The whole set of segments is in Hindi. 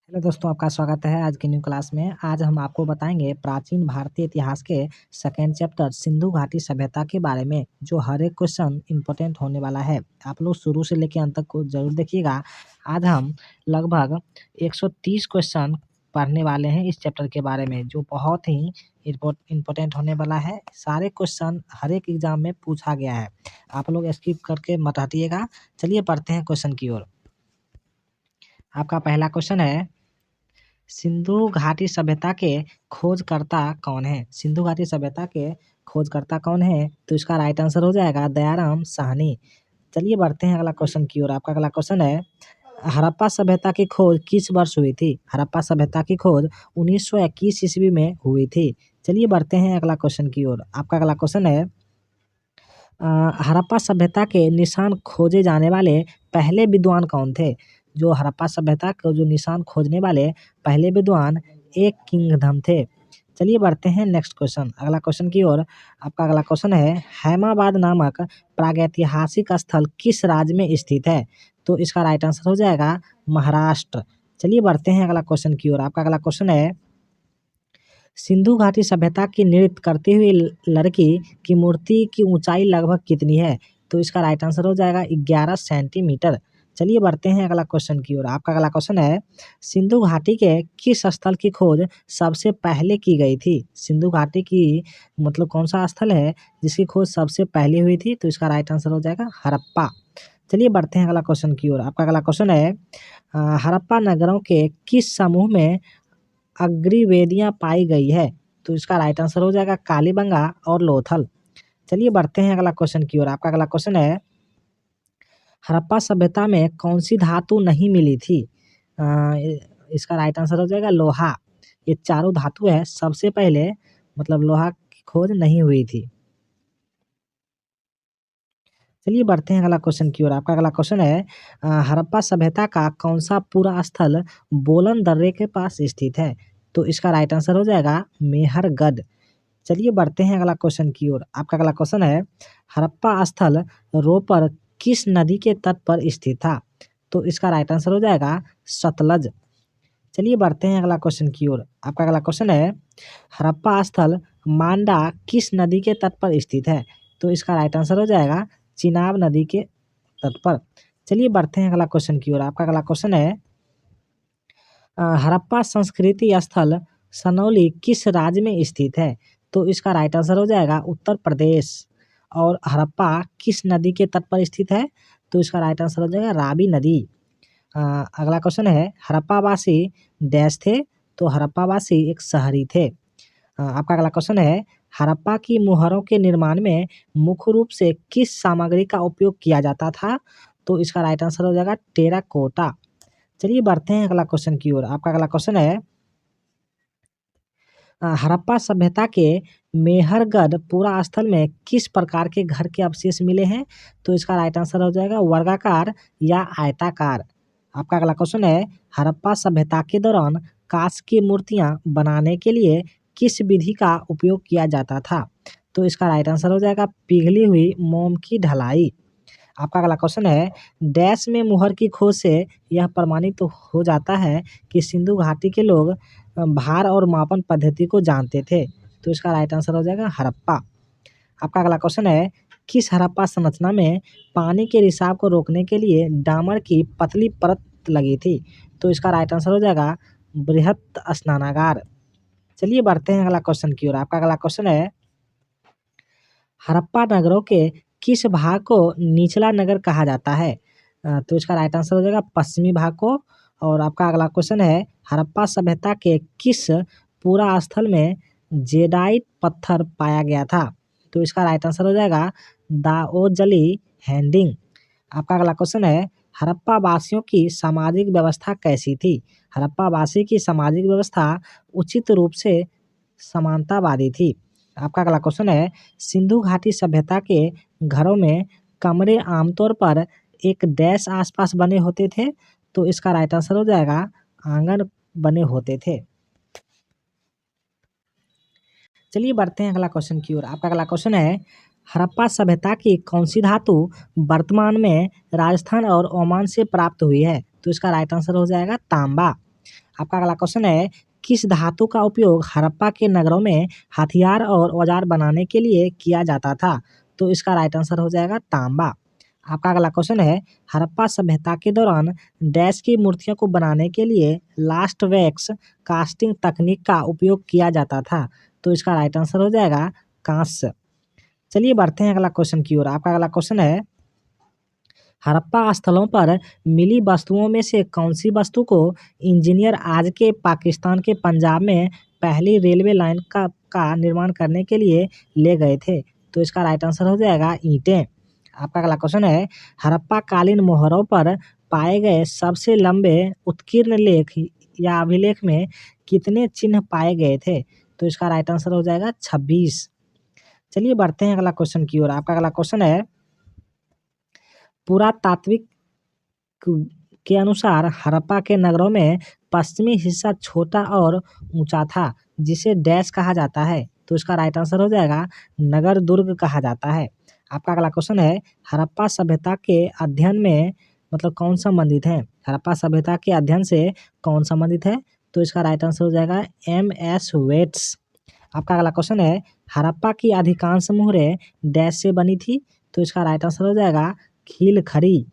हेलो दोस्तों, आपका स्वागत है आज की न्यू क्लास में। आज हम आपको बताएंगे प्राचीन भारतीय इतिहास के सेकेंड चैप्टर सिंधु घाटी सभ्यता के बारे में, जो हर एक क्वेश्चन इंपॉर्टेंट होने वाला है। आप लोग शुरू से लेकर अंत तक को जरूर देखिएगा। आज हम लगभग 130 क्वेश्चन पढ़ने वाले हैं इस चैप्टर के बारे में, जो बहुत ही इम्पोर्टेंट होने वाला है। सारे क्वेश्चन हर एक एग्जाम में पूछा गया है, आप लोग स्किप करके मत हटिएगा। चलिए पढ़ते हैं क्वेश्चन की ओर। आपका पहला क्वेश्चन है, सिंधु घाटी सभ्यता के खोजकर्ता कौन है? सिंधु घाटी सभ्यता के खोजकर्ता कौन है? तो इसका राइट आंसर हो जाएगा दयाराम साहनी। चलिए बढ़ते हैं अगला क्वेश्चन की ओर। आपका अगला क्वेश्चन है, हड़प्पा सभ्यता की खोज किस वर्ष हुई थी? हड़प्पा सभ्यता की खोज 1921 ईस्वी में हुई थी। चलिए बढ़ते हैं अगला क्वेश्चन की ओर। आपका अगला क्वेश्चन है, हड़प्पा सभ्यता के निशान खोजे जाने वाले पहले विद्वान कौन थे? जो हड़प्पा सभ्यता को जो निशान खोजने वाले पहले विद्वान एक किंगडम थे। चलिए बढ़ते हैं नेक्स्ट क्वेश्चन, अगला क्वेश्चन की ओर। आपका अगला क्वेश्चन है, हैमाबाद नामक प्रागैतिहासिक स्थल किस राज्य में स्थित है? तो इसका राइट आंसर हो जाएगा महाराष्ट्र। चलिए बढ़ते हैं अगला क्वेश्चन की ओर। आपका अगला क्वेश्चन है, सिंधु घाटी सभ्यता की नृत्य करती हुई लड़की की मूर्ति की ऊंचाई लगभग कितनी है? तो इसका राइट आंसर हो जाएगा 11 सेंटीमीटर। चलिए बढ़ते हैं अगला क्वेश्चन की ओर। आपका अगला क्वेश्चन है, सिंधु घाटी के किस स्थल की खोज सबसे पहले की गई थी? सिंधु घाटी की मतलब कौन सा स्थल है जिसकी खोज सबसे पहले हुई थी? तो इसका राइट आंसर हो जाएगा हड़प्पा। चलिए बढ़ते हैं अगला क्वेश्चन की ओर। आपका अगला क्वेश्चन है, हड़प्पा नगरों के किस समूह में अग्रिवेदियाँ पाई गई है? तो इसका राइट आंसर हो जाएगा कालीबंगा और लोथल। चलिए बढ़ते हैं अगला क्वेश्चन की ओर। आपका अगला क्वेश्चन है, हड़प्पा सभ्यता में कौन सी धातु नहीं मिली थी? इसका राइट आंसर हो जाएगा लोहा। ये चारों धातु है, सबसे पहले मतलब लोहा की खोज नहीं हुई थी। चलिए बढ़ते हैं अगला क्वेश्चन की ओर। आपका अगला क्वेश्चन है, हड़प्पा सभ्यता का कौन सा पूरा स्थल बोलन दर्रे के पास स्थित है? तो इसका राइट आंसर हो जाएगा मेहरगढ़। चलिए बढ़ते हैं अगला क्वेश्चन की ओर। आपका अगला क्वेश्चन है, हड़प्पा स्थल रोपर किस नदी के तट पर स्थित था? तो इसका राइट आंसर हो जाएगा सतलज। चलिए बढ़ते हैं अगला क्वेश्चन की ओर। आपका अगला क्वेश्चन है, हड़प्पा स्थल मांडा किस नदी के तट पर स्थित है? तो इसका राइट आंसर हो जाएगा चिनाब नदी के तट पर। चलिए बढ़ते हैं अगला क्वेश्चन की ओर। आपका अगला क्वेश्चन है, हड़प्पा संस्कृति स्थल सनौली किस राज्य में स्थित है? तो इसका राइट आंसर हो जाएगा उत्तर प्रदेश। और हड़प्पा किस नदी के तट पर स्थित है? तो इसका राइट आंसर हो जाएगा रावी नदी। अगला क्वेश्चन है, हड़प्पावासी डैश थे? तो हड़प्पावासी एक शहरी थे। आपका अगला क्वेश्चन है, हड़प्पा की मुहरों के निर्माण में मुख्य रूप से किस सामग्री का उपयोग किया जाता था? तो इसका राइट आंसर हो जाएगा टेराकोटा। चलिए बढ़ते हैं अगला क्वेश्चन की ओर। आपका अगला क्वेश्चन है, हड़प्पा सभ्यता के मेहरगढ़ पूरा स्थल में किस प्रकार के घर के अवशेष मिले हैं? तो इसका राइट आंसर हो जाएगा वर्गाकार या आयताकार। आपका अगला क्वेश्चन है, हड़प्पा सभ्यता के दौरान कांस्य की मूर्तियां बनाने के लिए किस विधि का उपयोग किया जाता था? तो इसका राइट आंसर हो जाएगा पिघली हुई मोम की ढलाई। आपका अगला क्वेश्चन है, डैश में मुहर की खोज से यह प्रमाणित तो हो जाता है कि सिंधु घाटी के लोग भार और मापन पद्धति को जानते थे। तो इसका राइट आंसर हो जाएगा हड़प्पा। आपका अगला क्वेश्चन है, किस हड़प्पा संरचना में पानी के रिसाव को रोकने के लिए डामर की पतली परत लगी थी? तो इसका राइट आंसर हो जाएगा बृहत स्नानागार। चलिए बढ़ते हैं अगला क्वेश्चन की ओर। आपका अगला क्वेश्चन है, हड़प्पा नगरों के किस भाग को निचला नगर कहा जाता है? तो इसका राइट आंसर हो जाएगा पश्चिमी भाग को। और आपका अगला क्वेश्चन है, हड़प्पा सभ्यता के किस पूरा स्थल में जेडाइट पत्थर पाया गया था? तो इसका राइट आंसर हो जाएगा दाओजली हैंडिंग। आपका अगला क्वेश्चन है, हड़प्पा वासियों की सामाजिक व्यवस्था कैसी थी? हड़प्पा वासी की सामाजिक व्यवस्था उचित रूप से समानतावादी थी। आपका अगला क्वेश्चन है, सिंधु घाटी सभ्यता के घरों में कमरे आमतौर पर एक डैश आसपास बने होते थे? तो इसका राइट आंसर हो जाएगा आंगन बने होते थे। चलिए बढ़ते हैं अगला क्वेश्चन की ओर। आपका अगला क्वेश्चन है, हड़प्पा सभ्यता की कौन सी धातु वर्तमान में राजस्थान और ओमान से प्राप्त हुई है? तो इसका राइट आंसर हो जाएगा तांबा। आपका अगला क्वेश्चन है किस धातु का उपयोग हड़प्पा के नगरों में हथियार और औजार बनाने के लिए किया जाता था? तो इसका राइट आंसर हो जाएगा तांबा। आपका अगला क्वेश्चन है हड़प्पा सभ्यता के दौरान डैश की मूर्तियों को बनाने के लिए लास्ट वैक्स कास्टिंग तकनीक का उपयोग किया जाता था? तो इसका राइट आंसर हो जाएगा कांस्य। चलिए बढ़ते हैं अगला क्वेश्चन की ओर। आपका अगला क्वेश्चन है हड़प्पा स्थलों पर मिली वस्तुओं में से कौन सी वस्तु को इंजीनियर आज के पाकिस्तान के पंजाब में पहली रेलवे लाइन का निर्माण करने के लिए ले गए थे? तो इसका राइट आंसर हो जाएगा ईंटें। आपका अगला क्वेश्चन है हड़प्पा कालीन मोहरों पर पाए गए सबसे लंबे उत्कीर्ण लेख या अभिलेख में कितने चिन्ह पाए गए थे? तो इसका राइट आंसर हो जाएगा 26। चलिए बढ़ते हैं अगला क्वेश्चन की ओर। आपका अगला क्वेश्चन है पुरातात्विक के अनुसार हड़प्पा के नगरों में पश्चिमी हिस्सा छोटा और ऊंचा था जिसे डैश कहा जाता है? तो इसका राइट आंसर हो जाएगा नगर दुर्ग कहा जाता है। आपका अगला क्वेश्चन है हड़प्पा सभ्यता के अध्ययन में मतलब कौन संबंधित है? हड़प्पा सभ्यता के अध्ययन से कौन संबंधित है? तो इसका राइट आंसर हो जाएगा MS वेट्स। आपका अगला क्वेश्चन है हड़प्पा की अधिकांश मोहरें डैश से बनी थी? तो इसका राइट आंसर हो जाएगा खील खड़ी।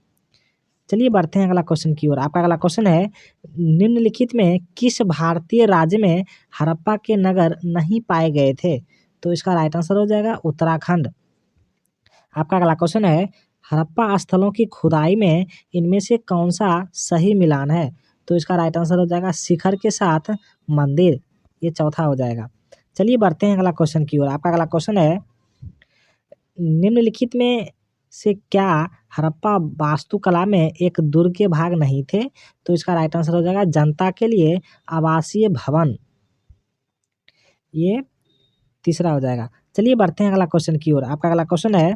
चलिए बढ़ते हैं अगला क्वेश्चन की ओर। आपका अगला क्वेश्चन है निम्नलिखित में किस भारतीय राज्य में हड़प्पा के नगर नहीं पाए गए थे? तो इसका राइट आंसर हो जाएगा उत्तराखंड। आपका अगला क्वेश्चन है हड़प्पा स्थलों की खुदाई में इनमें से कौन सा सही मिलान है? तो इसका राइट आंसर हो जाएगा शिखर के साथ मंदिर, ये चौथा हो जाएगा। चलिए बढ़ते हैं अगला क्वेश्चन की ओर। आपका अगला क्वेश्चन है निम्नलिखित में से क्या हड़प्पा वास्तुकला में एक दुर्ग के भाग नहीं थे? तो इसका राइट आंसर हो जाएगा जनता के लिए आवासीय भवन, ये तीसरा हो जाएगा। चलिए बढ़ते हैं अगला क्वेश्चन की ओर। आपका अगला क्वेश्चन है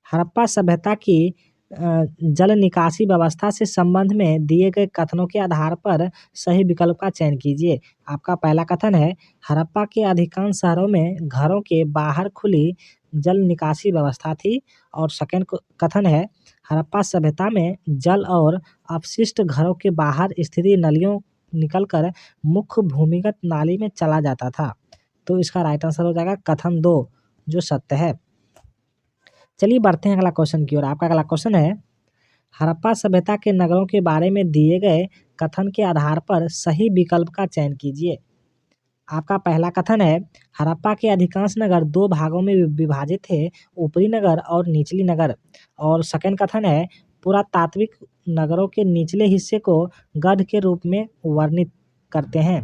हड़प्पा सभ्यता की जल निकासी व्यवस्था से संबंध में दिए गए कथनों के आधार पर सही विकल्प का चयन कीजिए। आपका पहला कथन है हड़प्पा के अधिकांश शहरों में घरों के बाहर खुली जल निकासी व्यवस्था थी। और सेकंड कथन है हड़प्पा सभ्यता में जल और अपशिष्ट घरों के बाहर स्थित नलियों निकलकर मुख्य भूमिगत नाली में चला जाता था। तो इसका राइट आंसर हो जाएगा कथन 2 जो सत्य है। चलिए बढ़ते हैं अगला क्वेश्चन की ओर। आपका अगला क्वेश्चन है हड़प्पा सभ्यता के नगरों के बारे में दिए गए कथन के आधार पर सही विकल्प का चयन कीजिए। आपका पहला कथन है हड़प्पा के अधिकांश नगर 2 भागों में विभाजित थे, ऊपरी नगर और निचली नगर। और सेकंड कथन है पुरातात्विक नगरों के निचले हिस्से को गढ़ के रूप में वर्णित करते हैं।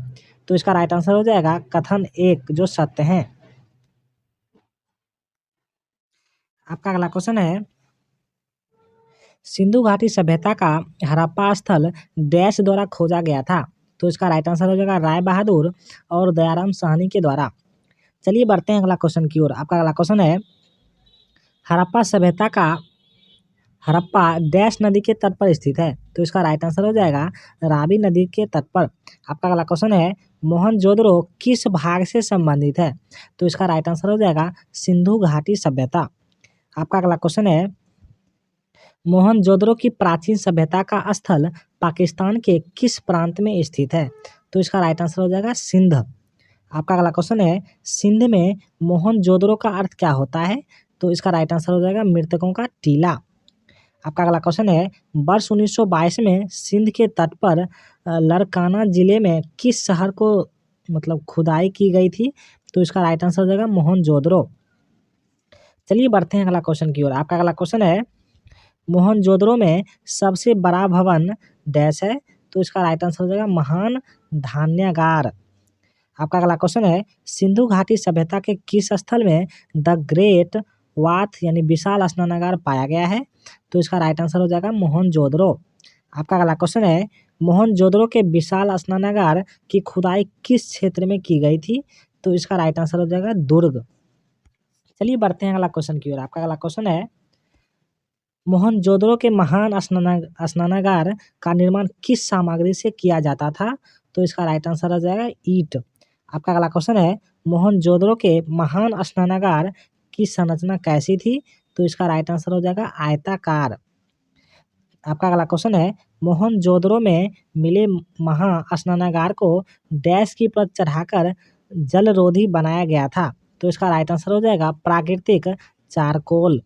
तो इसका राइट आंसर हो जाएगा कथन 1 जो सत्य है। आपका अगला क्वेश्चन है सिंधु घाटी सभ्यता का हड़प्पा स्थल डैश द्वारा खोजा गया था? तो इसका राइट आंसर हो जाएगा राय बहादुर और दयाराम साहनी के द्वारा। चलिए बढ़ते हैं अगला क्वेश्चन की ओर। आपका अगला क्वेश्चन है हड़प्पा सभ्यता का हड़प्पा डैश नदी के तट पर स्थित है? तो इसका राइट आंसर हो जाएगा रावी नदी के तट पर। आपका अगला क्वेश्चन है मोहनजोदड़ो किस भाग से संबंधित है? तो इसका राइट आंसर हो जाएगा सिंधु घाटी सभ्यता। आपका अगला क्वेश्चन है मोहनजोदड़ो की प्राचीन सभ्यता का स्थल पाकिस्तान के किस प्रांत में स्थित है? तो इसका राइट आंसर हो जाएगा सिंध। आपका अगला क्वेश्चन है सिंध में मोहनजोदड़ो का अर्थ क्या होता है? तो इसका राइट आंसर हो जाएगा मृतकों का टीला। आपका अगला क्वेश्चन है वर्ष 1922 में सिंध के तट पर लड़काना जिले में किस शहर को मतलब खुदाई की गई थी? तो इसका राइट आंसर हो जाएगा मोहनजोदड़ो। चलिए बढ़ते हैं अगला क्वेश्चन की ओर। आपका अगला क्वेश्चन है मोहनजोदड़ो में सबसे बड़ा भवन डैश है? तो इसका राइट आंसर हो जाएगा महान धान्यागार। आपका अगला क्वेश्चन है सिंधु घाटी सभ्यता के किस स्थल में द ग्रेट वाथ यानी विशाल स्नानागार पाया गया है? तो इसका राइट आंसर हो जाएगा मोहनजोदड़ो। आपका अगला क्वेश्चन है मोहनजोदड़ो के विशाल स्नानागार की खुदाई किस क्षेत्र में की गई थी? तो इसका राइट आंसर हो जाएगा दुर्ग। चलिए बढ़ते हैं अगला क्वेश्चन की ओर। आपका अगला क्वेश्चन है मोहनजोदड़ो के महान स्नानागार का निर्माण किस सामग्री से किया जाता था? तो इसका राइट आंसर हो जाएगा ईंट। आपका अगला क्वेश्चन है मोहनजोदड़ो के महान स्नानागार की संरचना कैसी थी? तो इसका राइट आंसर हो जाएगा आयताकार। आपका अगला क्वेश्चन है मोहनजोदड़ो में मिले महास्नानागार को डैश की परत चढ़ाकर जलरोधी बनाया गया था। तो इसका राइट आंसर हो जाएगा प्राकृतिक चारकोल।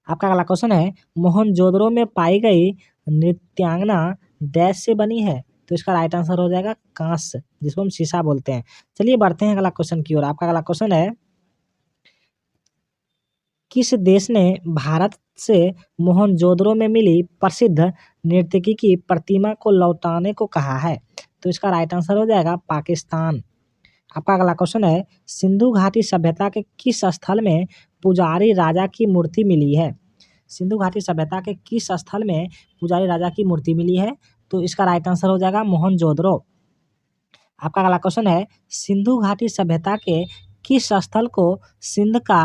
आपका अगला क्वेश्चन है मोहनजोदड़ो में पाई गई नृत्यांगना डैश से बनी है। तो इसका राइट आंसर हो जाएगा कांस्य, जिसको हम शीशा बोलते हैं। चलिए बढ़ते हैं अगला क्वेश्चन की ओर। आपका अगला क्वेश्चन है किस देश ने भारत से मोहनजोदड़ो में मिली प्रसिद्ध नर्तकी की प्रतिमा को लौटाने को कहा है। तो इसका राइट आंसर हो जाएगा पाकिस्तान। आपका अगला क्वेश्चन है सिंधु घाटी सभ्यता के किस स्थल में पुजारी राजा की मूर्ति मिली है। सिंधु घाटी सभ्यता के किस स्थल में पुजारी राजा की मूर्ति मिली है। तो इसका राइट आंसर हो जाएगा मोहनजोदड़ो। आपका अगला क्वेश्चन है सिंधु घाटी सभ्यता के किस स्थल को सिंध का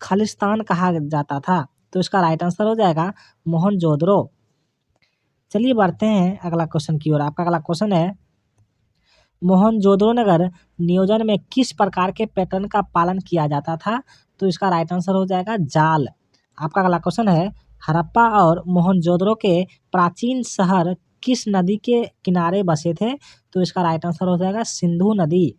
खालिस्तान कहा जाता था। तो इसका राइट आंसर हो जाएगा मोहनजोदड़ो। चलिए बढ़ते हैं अगला क्वेश्चन की ओर। आपका अगला क्वेश्चन है मोहनजोदड़ो नगर नियोजन में किस प्रकार के पैटर्न का पालन किया जाता था। तो इसका राइट आंसर हो जाएगा जाल। आपका अगला क्वेश्चन है हड़प्पा और मोहनजोदड़ो के प्राचीन शहर किस नदी के किनारे बसे थे। तो इसका राइट आंसर हो जाएगा सिंधु नदी।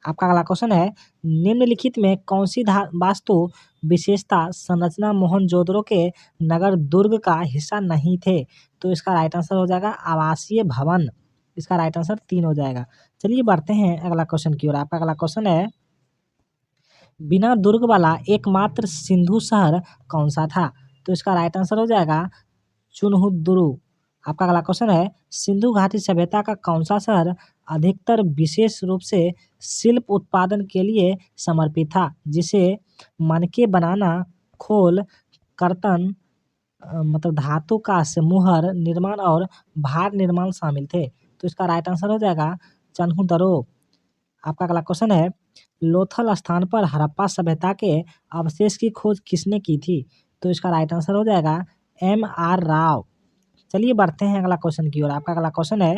आपका अगला क्वेश्चन है निम्नलिखित में कौन सी वास्तु विशेषता संरचना मोहनजोदड़ो के नगर दुर्ग का हिस्सा नहीं थे। तो इसका राइट आंसर हो जाएगा आवासीय भवन। इसका राइट आंसर 3 हो जाएगा। चलिए बढ़ते हैं अगला क्वेश्चन की ओर। आपका अगला क्वेश्चन है बिना दुर्ग वाला एकमात्र सिंधु शहर कौन सा था। तो इसका राइट आंसर हो जाएगा चुनहुदुरु। आपका अगला क्वेश्चन है सिंधु घाटी सभ्यता का कौन सा शहर अधिकतर विशेष रूप से शिल्प उत्पादन के लिए समर्पित था, जिसे मनके बनाना, खोल, कर्तन मतलब धातु का मुहर निर्माण और भार निर्माण शामिल थे। तो इसका राइट आंसर हो जाएगा चन्हुदरो। आपका अगला क्वेश्चन है लोथल स्थान पर हड़प्पा सभ्यता के अवशेष की खोज किसने की थी। तो इसका राइट आंसर हो जाएगा M.R. राव। चलिए बढ़ते हैं अगला क्वेश्चन की ओर। आपका अगला क्वेश्चन है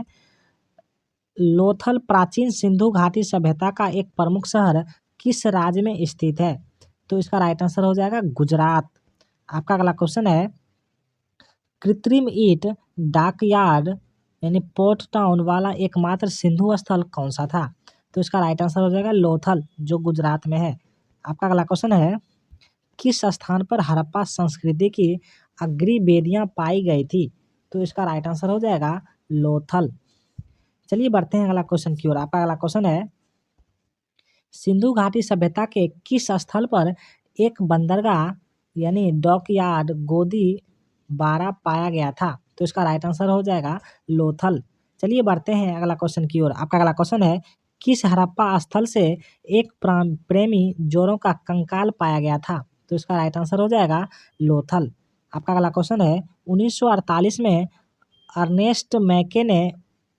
लोथल प्राचीन सिंधु घाटी सभ्यता का एक प्रमुख शहर किस राज्य में स्थित है। तो इसका राइट आंसर हो जाएगा गुजरात। आपका अगला क्वेश्चन है कृत्रिम ईंट डॉकयार्ड यानी पोर्ट टाउन वाला एकमात्र सिंधु स्थल कौन सा था। तो इसका राइट आंसर हो जाएगा लोथल, जो गुजरात में है। आपका अगला क्वेश्चन है किस स्थान पर हड़प्पा संस्कृति की अग्री वेदियां पाई गई थी। तो इसका राइट आंसर हो जाएगा लोथल। चलिए बढ़ते हैं अगला क्वेश्चन की ओर। आपका अगला क्वेश्चन है सिंधु घाटी सभ्यता के किस स्थल पर एक बंदरगाह यानी डॉकयार्ड गोदी 12 पाया गया था। तो इसका राइट आंसर हो जाएगा लोथल। चलिए बढ़ते हैं अगला क्वेश्चन की ओर। आपका अगला क्वेश्चन है किस हड़प्पा स्थल से एक प्रेमी जोड़ों का कंकाल पाया गया था। तो इसका राइट आंसर हो जाएगा लोथल। आपका अगला क्वेश्चन है 1948 में अर्नेस्ट मैके ने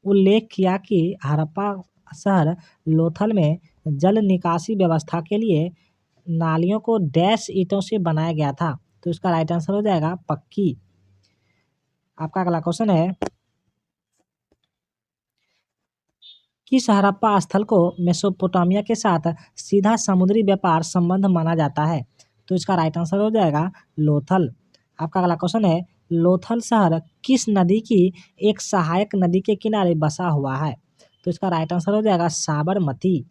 उल्लेख किया कि हड़प्पा शहर लोथल में जल निकासी व्यवस्था के लिए नालियों को डैश ईंटों से बनाया गया था। तो इसका राइट आंसर हो जाएगा पक्की। आपका अगला क्वेश्चन है किस हड़प्पा स्थल को मेसोपोटामिया के साथ सीधा समुद्री व्यापार संबंध माना जाता है। तो इसका राइट आंसर हो जाएगा लोथल। आपका अगला क्वेश्चन है लोथल शहर किस नदी की एक सहायक नदी के किनारे बसा हुआ है। तो इसका राइट आंसर हो जाएगा साबरमती।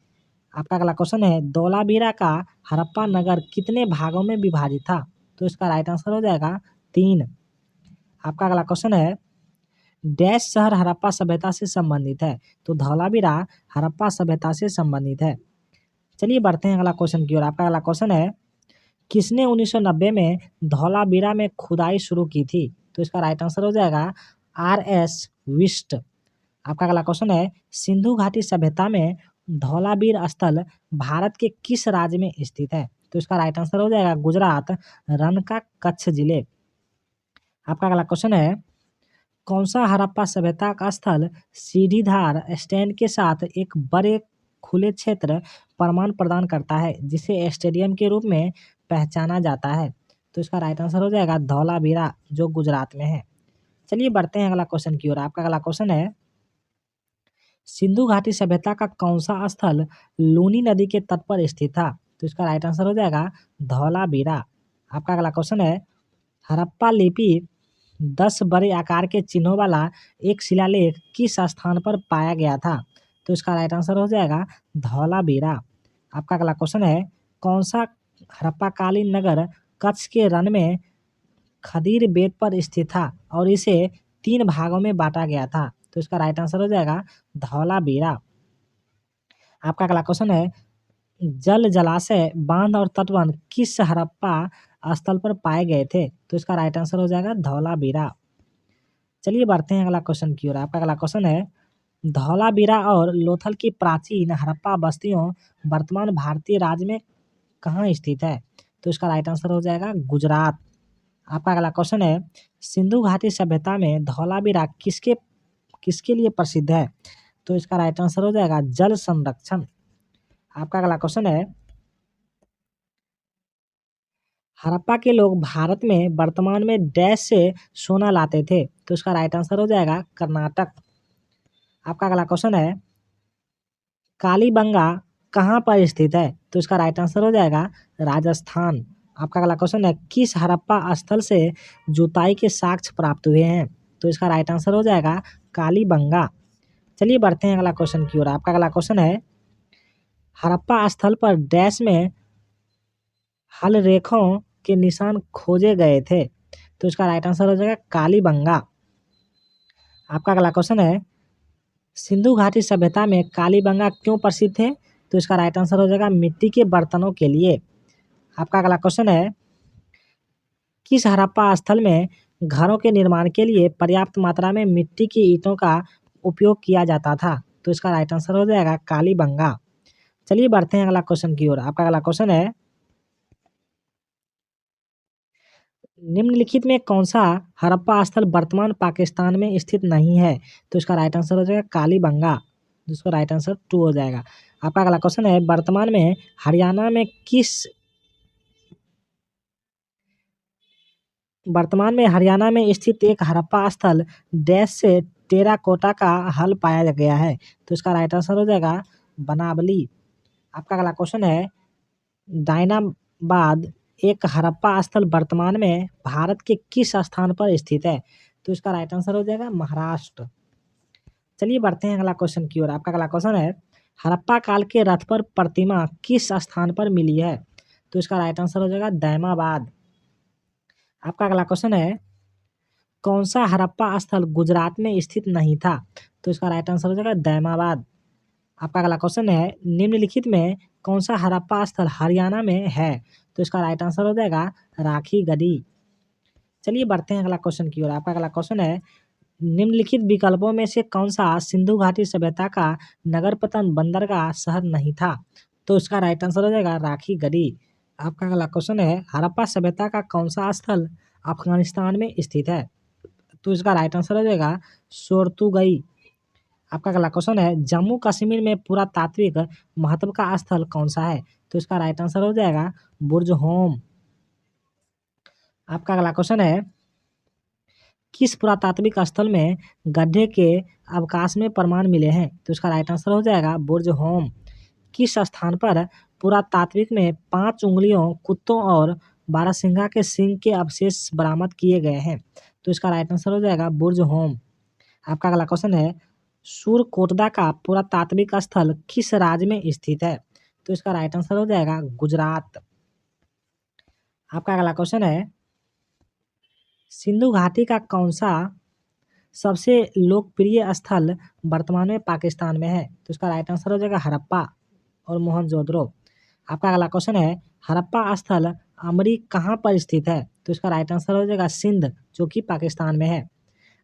आपका अगला क्वेश्चन है धोलावीरा का हड़प्पा नगर कितने भागों में विभाजित था। तो इसका राइट आंसर हो जाएगा 3। आपका अगला क्वेश्चन है डैश शहर हड़प्पा सभ्यता से संबंधित है। तो धौलावीरा हड़प्पा सभ्यता से संबंधित है। चलिए बढ़ते हैं अगला क्वेश्चन की ओर। आपका अगला क्वेश्चन है किसने 1990 में धौलावीरा में खुदाई शुरू की थी। तो इसका राइट आंसर हो जाएगा R.S. विस्ट। आपका अगला क्वेश्चन है सिंधु घाटी सभ्यता में धौलावीर स्थल भारत के किस राज्य में स्थित है। तो इसका राइट आंसर हो जाएगा गुजरात, रनका कच्छ जिले। आपका अगला क्वेश्चन है कौन सा हड़प्पा सभ्यता का स्थल सीढ़ीदार स्टैंड के साथ एक बड़े खुले क्षेत्र प्रमाण प्रदान करता है, जिसे स्टेडियम के रूप में पहचाना जाता है। तो इसका राइट आंसर हो जाएगा धौलावीरा, जो गुजरात में है। चलिए बढ़ते हैं अगला क्वेश्चन की ओर। आपका अगला क्वेश्चन है सिंधु घाटी सभ्यता का कौन सा स्थल लूनी नदी के तट पर स्थित था। तो इसका राइट आंसर हो जाएगा धौलावीरा। आपका अगला क्वेश्चन है हड़प्पा लिपि 10 बड़े आकार के चिन्हों वाला एक शिलालेख किस स्थान पर पाया गया था? तो इसका राइट आंसर हो जाएगा धौलावीरा। आपका अगला क्वेश्चन है, कौन सा हड़प्पाकालीन नगर कच्छ के रण में खदीर बेट पर स्थित था और इसे 3 भागों में बांटा गया था? तो इसका राइट आंसर हो जाएगा धौलावीरा। आपका अगला क्वेश्चन है, जल जलाशय बांध और तटबंध किस हड़प्पा स्थल पर पाए गए थे? तो इसका राइट आंसर हो जाएगा धौलावीरा। चलिए बढ़ते हैं अगला क्वेश्चन की ओर। आपका अगला क्वेश्चन है, धौलावीरा और लोथल की प्राचीन हड़प्पा बस्तियों वर्तमान भारतीय राज्य में कहाँ स्थित है? तो इसका राइट आंसर हो जाएगा गुजरात। आपका अगला क्वेश्चन है, सिंधु घाटी सभ्यता में धौलावीरा किसके किसके लिए प्रसिद्ध है? तो इसका राइट आंसर हो जाएगा जल संरक्षण। आपका अगला क्वेश्चन है, हड़प्पा के लोग भारत में वर्तमान में डैश से सोना लाते थे? तो इसका राइट आंसर हो जाएगा कर्नाटक। आपका अगला क्वेश्चन है, कालीबंगा कहाँ पर स्थित है? तो इसका राइट आंसर हो जाएगा राजस्थान। आपका अगला क्वेश्चन है, किस हड़प्पा स्थल से जुताई के साक्ष्य प्राप्त हुए हैं? तो इसका राइट आंसर हो जाएगा कालीबंगा। चलिए बढ़ते हैं अगला क्वेश्चन की ओर। आपका अगला क्वेश्चन है, हड़प्पा स्थल पर डैश में हल रेखों के निशान खोजे गए थे? तो इसका राइट आंसर हो जाएगा कालीबंगा। आपका अगला क्वेश्चन है, सिंधु घाटी सभ्यता में कालीबंगा क्यों प्रसिद्ध थे? तो इसका राइट आंसर हो जाएगा मिट्टी के बर्तनों के लिए। आपका अगला क्वेश्चन है, किस हड़प्पा स्थल में घरों के निर्माण के लिए पर्याप्त मात्रा में मिट्टी की ईंटों का उपयोग किया जाता था? तो इसका राइट आंसर हो जाएगा कालीबंगा। चलिए बढ़ते हैं अगला क्वेश्चन की ओर। आपका अगला क्वेश्चन है, निम्नलिखित में कौन सा हड़प्पा स्थल वर्तमान पाकिस्तान में स्थित नहीं है? तो इसका राइट आंसर हो जाएगा कालीबंगा, जिसका राइट आंसर 2 हो जाएगा। आपका अगला क्वेश्चन है, वर्तमान में हरियाणा में स्थित एक हड़प्पा स्थल डैश से टेराकोटा का हल पाया गया है? तो इसका राइट आंसर हो जाएगा बनावली। आपका अगला क्वेश्चन है, डायनाबाद एक हड़प्पा स्थल वर्तमान में भारत के किस स्थान पर स्थित है? तो इसका राइट आंसर हो जाएगा महाराष्ट्र। चलिए बढ़ते हैं अगला क्वेश्चन की ओर। आपका अगला क्वेश्चन है, हड़प्पा काल के रथ पर प्रतिमा किस स्थान पर मिली है? तो इसका राइट आंसर हो जाएगा दैमाबाद। आपका अगला क्वेश्चन है, कौन सा हड़प्पा स्थल गुजरात में स्थित नहीं था? तो इसका राइट आंसर हो जाएगा दैमाबाद। आपका अगला क्वेश्चन है, निम्नलिखित में कौन सा हड़प्पा स्थल हरियाणा में है? तो इसका राइट आंसर हो जाएगा राखी गढ़ी। चलिए बढ़ते हैं अगला क्वेश्चन की ओर। आपका अगला क्वेश्चन है, निम्नलिखित विकल्पों में से कौन सा सिंधु घाटी सभ्यता का नगरपतन बंदरगाह शहर नहीं था? तो इसका राइट आंसर हो जाएगा राखी गढ़ी। आपका अगला क्वेश्चन है, हड़प्पा सभ्यता का कौन सा स्थल अफगानिस्तान में स्थित है? तो इसका राइट आंसर हो जाएगा सोर्तुगई। आपका अगला क्वेश्चन है, जम्मू कश्मीर में पुरातात्विक महत्व का स्थल कौन सा है? तो इसका राइट आंसर हो जाएगा बुर्ज होम। आपका अगला क्वेश्चन है, किस पुरातात्विक स्थल में गड्ढे के अवकाश में प्रमाण मिले हैं? तो इसका राइट आंसर हो जाएगा बुर्ज होम। किस स्थान पर पुरातात्विक में 5 उंगलियों कुत्तों और बारहसिंगा के सींग के अवशेष बरामद किए गए हैं? तो इसका राइट आंसर हो जाएगा बुर्ज होम। आपका अगला क्वेश्चन है, सूरकोटदा का पुरातात्विक स्थल किस राज्य में स्थित है? तो इसका राइट आंसर हो जाएगा गुजरात। आपका अगला क्वेश्चन है, सिंधु घाटी का कौन सा सबसे लोकप्रिय स्थल वर्तमान में पाकिस्तान में है? तो इसका राइट आंसर हो जाएगा हड़प्पा और मोहनजोदड़ो। आपका अगला क्वेश्चन है, हड़प्पा स्थल अमरी कहाँ पर स्थित है? तो इसका राइट आंसर हो जाएगा सिंध, जो कि पाकिस्तान में है।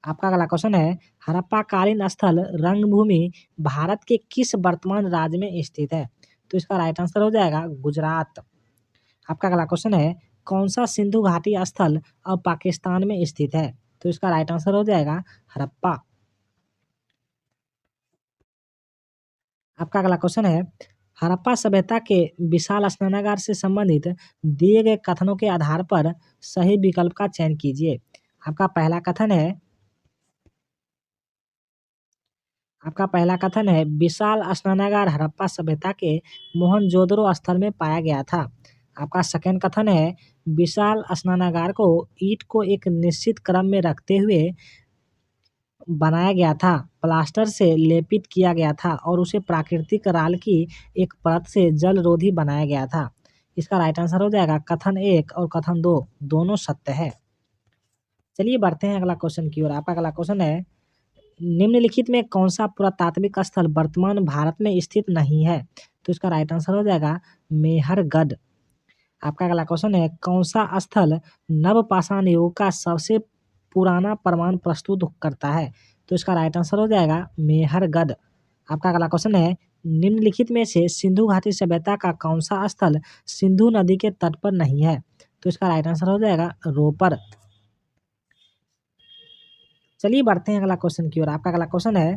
आपका अगला क्वेश्चन है, हड़प्पा कालीन स्थल रंगभूमि भारत के किस वर्तमान राज्य में स्थित है? तो इसका राइट आंसर हो जाएगा गुजरात। आपका अगला क्वेश्चन है, कौन सा सिंधु घाटी स्थल अब पाकिस्तान में स्थित है? तो इसका राइट आंसर हो जाएगा हड़प्पा। आपका अगला क्वेश्चन है, हड़प्पा सभ्यता के विशाल स्नानागार से संबंधित दिए गए कथनों के आधार पर सही विकल्प का चयन कीजिए। आपका पहला कथन है, विशाल स्नानागार हड़प्पा सभ्यता के मोहनजोदड़ो स्थल में पाया गया था। आपका सेकंड कथन है विशाल स्नानागार को ईंट को एक निश्चित क्रम में रखते हुए बनाया गया था, प्लास्टर से लेपित किया गया था और उसे प्राकृतिक राल की एक परत से जलरोधी बनाया गया था। इसका राइट आंसर हो जाएगा कथन 1 और कथन 2 दोनों सत्य है। चलिए बढ़ते हैं अगला क्वेश्चन की ओर। आपका अगला क्वेश्चन है निम्नलिखित में कौन सा पुरातात्विक स्थल वर्तमान भारत में स्थित नहीं है? तो इसका राइट आंसर हो जाएगा मेहरगढ़। आपका अगला क्वेश्चन है कौन सा स्थल नवपाषाण युग का सबसे पुराना प्रमाण प्रस्तुत करता है? तो इसका राइट आंसर हो जाएगा मेहरगढ़। आपका अगला क्वेश्चन है निम्नलिखित में से सिंधु घाटी सभ्यता का कौन सा स्थल सिंधु नदी के तट पर नहीं है? तो इसका राइट आंसर हो जाएगा रोपर। चलिए बढ़ते हैं अगला क्वेश्चन की ओर। आपका अगला क्वेश्चन है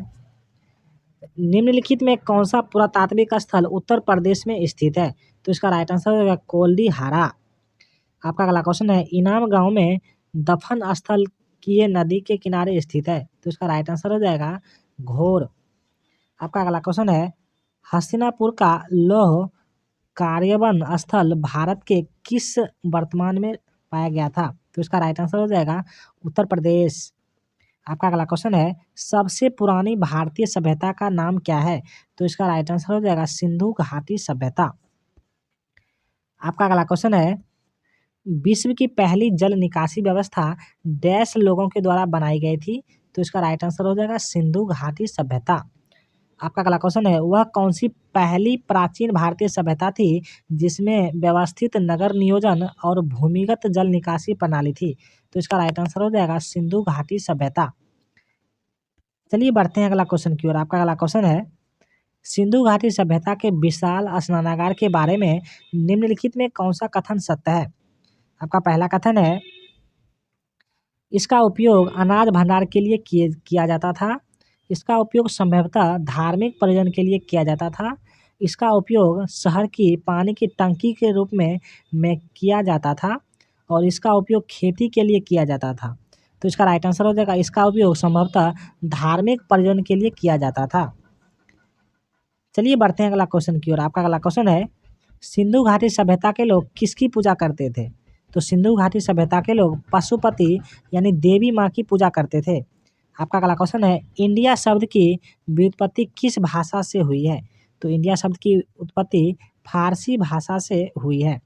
निम्नलिखित में कौन सा पुरातात्विक स्थल उत्तर प्रदेश में स्थित है? तो इसका राइट आंसर हो जाएगा कोल्डीहारा। आपका अगला क्वेश्चन है इनाम गांव में दफन स्थल किए नदी के किनारे स्थित है? तो इसका राइट आंसर हो जाएगा घोर। आपका अगला क्वेश्चन है हस्तिनापुर का लौह कार्यवन स्थल भारत के किस वर्तमान में पाया गया था? तो इसका राइट आंसर हो जाएगा उत्तर प्रदेश। आपका अगला क्वेश्चन है सबसे पुरानी भारतीय सभ्यता का नाम क्या है? तो इसका राइट आंसर हो जाएगा सिंधु घाटी सभ्यता। आपका अगला क्वेश्चन है विश्व की पहली जल निकासी व्यवस्था डैश लोगों के द्वारा बनाई गई थी? तो इसका राइट आंसर हो जाएगा सिंधु घाटी सभ्यता। आपका अगला क्वेश्चन है वह कौन सी पहली प्राचीन भारतीय सभ्यता थी जिसमें व्यवस्थित नगर नियोजन और भूमिगत जल निकासी प्रणाली थी? तो इसका राइट आंसर हो जाएगा सिंधु घाटी सभ्यता। चलिए बढ़ते हैं अगला क्वेश्चन की ओर। आपका अगला क्वेश्चन है सिंधु घाटी सभ्यता के विशाल स्नानागार के बारे में निम्नलिखित में कौन सा कथन सत्य है? आपका पहला कथन है इसका उपयोग अनाज भंडार के लिए किया जाता था। इसका उपयोग संभवतः धार्मिक प्रयोजन के लिए किया जाता था। इसका उपयोग शहर की पानी की टंकी के रूप में किया जाता था और इसका उपयोग खेती के लिए किया जाता था। तो इसका राइट आंसर हो जाएगा इसका उपयोग संभवतः धार्मिक प्रयोजन के लिए किया जाता था। चलिए बढ़ते हैं अगला क्वेश्चन की ओर। आपका अगला क्वेश्चन है सिंधु घाटी सभ्यता के लोग किसकी पूजा करते थे? तो सिंधु घाटी सभ्यता के लोग पशुपति यानी देवी माँ की पूजा करते थे। आपका अगला क्वेश्चन है इंडिया शब्द की व्युत्पत्ति किस भाषा से हुई है? तो इंडिया शब्द की उत्पत्ति फारसी भाषा से हुई है।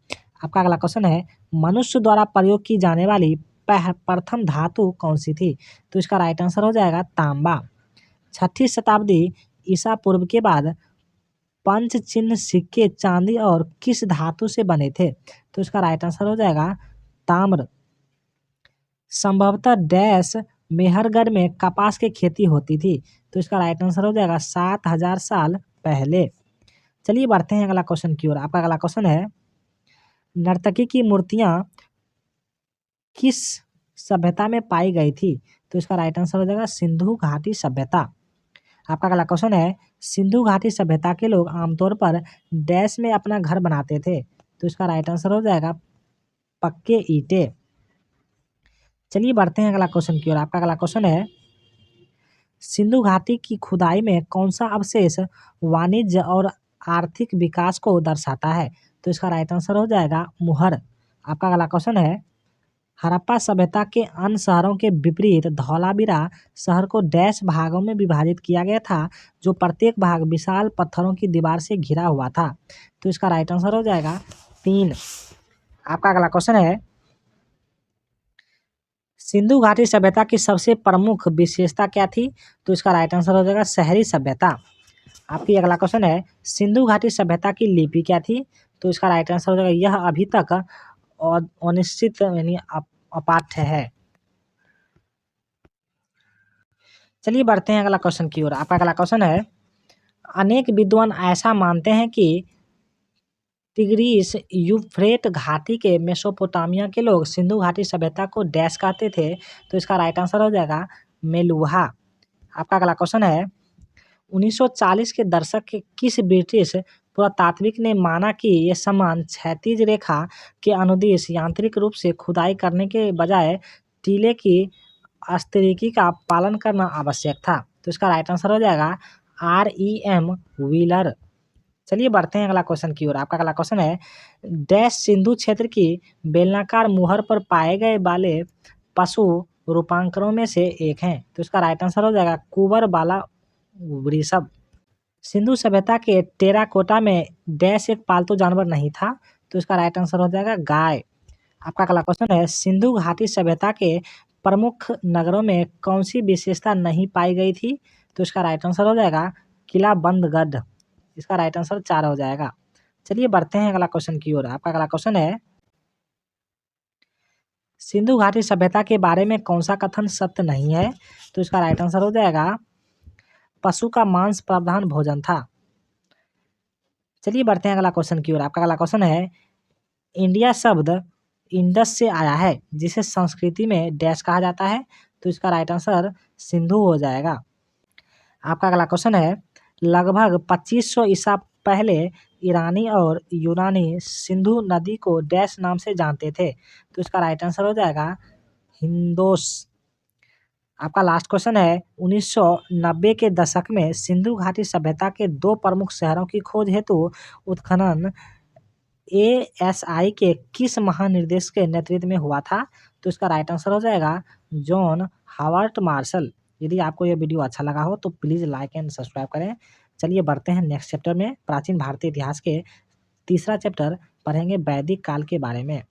आपका अगला क्वेश्चन है मनुष्य द्वारा प्रयोग की जाने वाली प्रथम धातु कौन सी थी? तो इसका राइट आंसर हो जाएगा तांबा। 6ठी शताब्दी ईसा पूर्व के बाद पंच चिन्ह सिक्के चांदी और किस धातु से बने थे? तो इसका राइट आंसर हो जाएगा ताम्र। संभवतः डैश मेहरगढ़ में कपास की खेती होती थी। तो इसका राइट आंसर हो जाएगा 7000 साल पहले। चलिए बढ़ते हैं अगला क्वेश्चन की ओर। आपका अगला क्वेश्चन है नर्तकी की मूर्तियां किस सभ्यता में पाई गई थी? तो इसका राइट आंसर हो जाएगा सिंधु घाटी सभ्यता। आपका अगला क्वेश्चन है सिंधु घाटी सभ्यता के लोग आमतौर पर डैश में अपना घर बनाते थे? तो इसका राइट आंसर हो जाएगा पक्के ईंटे। चलिए बढ़ते हैं अगला क्वेश्चन की ओर। आपका अगला क्वेश्चन है सिंधु घाटी की खुदाई में कौन सा अवशेष वाणिज्य और आर्थिक विकास को दर्शाता है? तो इसका राइट आंसर हो जाएगा मुहर। आपका अगला क्वेश्चन है हड़प्पा सभ्यता के अन्य शहरों के विपरीत धौलावीरा शहर को डैश भागों में विभाजित किया गया था जो प्रत्येक भाग विशाल पत्थरों की दीवार से घिरा हुआ था। तो इसका राइट आंसर हो जाएगा 3। आपका अगला क्वेश्चन है सिंधु घाटी सभ्यता की सबसे प्रमुख विशेषता क्या थी? तो इसका राइट आंसर हो जाएगा शहरी सभ्यता। आपकी अगला क्वेश्चन है सिंधु घाटी सभ्यता की लिपि क्या थी? तो इसका राइट आंसर हो जाएगा यह अभी तक अनिश्चित यानी अपाठ्य है। चलिए बढ़ते हैं अगला क्वेश्चन की ओर। आपका अगला क्वेश्चन है अनेक विद्वान ऐसा मानते हैं कि टिग्रीस यूफ्रेट घाटी के मेसोपोटामिया के लोग सिंधु घाटी सभ्यता को डैश कहते थे। तो इसका राइट आंसर हो जाएगा मेलुहा। आपका अगला क्वेश्चन है 1940 के दशक के किस ब्रिटिश पुरातात्विक ने माना कि ये सामान क्षैतिज रेखा के अनुदिश यांत्रिक रूप से खुदाई करने के बजाय टीले की आस्तरिकी का पालन करना आवश्यक था? तो इसका राइट आंसर हो जाएगा REM व्हीलर। चलिए बढ़ते हैं अगला क्वेश्चन की ओर। आपका अगला क्वेश्चन है, डैश सिंधु क्षेत्र की बेलनाकार मुहर पर पाए गए वाले पशु रूपांकनों में से एक हैं। तो इसका राइट आंसर हो जाएगा कुंवर बाला वृषभ। सिंधु सभ्यता के टेराकोटा में डैश एक पालतू जानवर नहीं था। तो इसका राइट आंसर हो जाएगा गाय। आपका अगला क्वेश्चन है, सिंधु घाटी सभ्यता के प्रमुख नगरों में कौन सी विशेषता नहीं पाई गई थी। तो इसका राइट आंसर हो जाएगा किला बंदगढ़। इसका राइट आंसर 4 हो जाएगा। चलिए बढ़ते हैं अगला क्वेश्चन की ओर। आपका अगला क्वेश्चन है, सिंधु घाटी सभ्यता के बारे में कौन सा कथन सत्य नहीं है। तो इसका राइट आंसर हो जाएगा पशु का मांस प्रधान भोजन था। चलिए बढ़ते हैं अगला क्वेश्चन की ओर। आपका अगला क्वेश्चन है, इंडिया शब्द इंडस से आया है जिसे संस्कृति में डैश कहा जाता है। तो इसका राइट आंसर सिंधु हो जाएगा। आपका अगला क्वेश्चन है, लगभग 2500 ईसा पहले ईरानी और यूनानी सिंधु नदी को डैश नाम से जानते थे। तो इसका राइट आंसर हो जाएगा हिंदोस। आपका लास्ट क्वेश्चन है, 1990 के दशक में सिंधु घाटी सभ्यता के 2 प्रमुख शहरों की खोज हेतु उत्खनन एएसआई के किस महानिर्देशक के नेतृत्व में हुआ था। तो इसका राइट आंसर हो जाएगा जॉन हावर्ट मार्शल। यदि आपको यह वीडियो अच्छा लगा हो तो प्लीज़ लाइक एंड सब्सक्राइब करें। चलिए बढ़ते हैं नेक्स्ट चैप्टर में। प्राचीन भारतीय इतिहास के तीसरा चैप्टर पढ़ेंगे वैदिक काल के बारे में।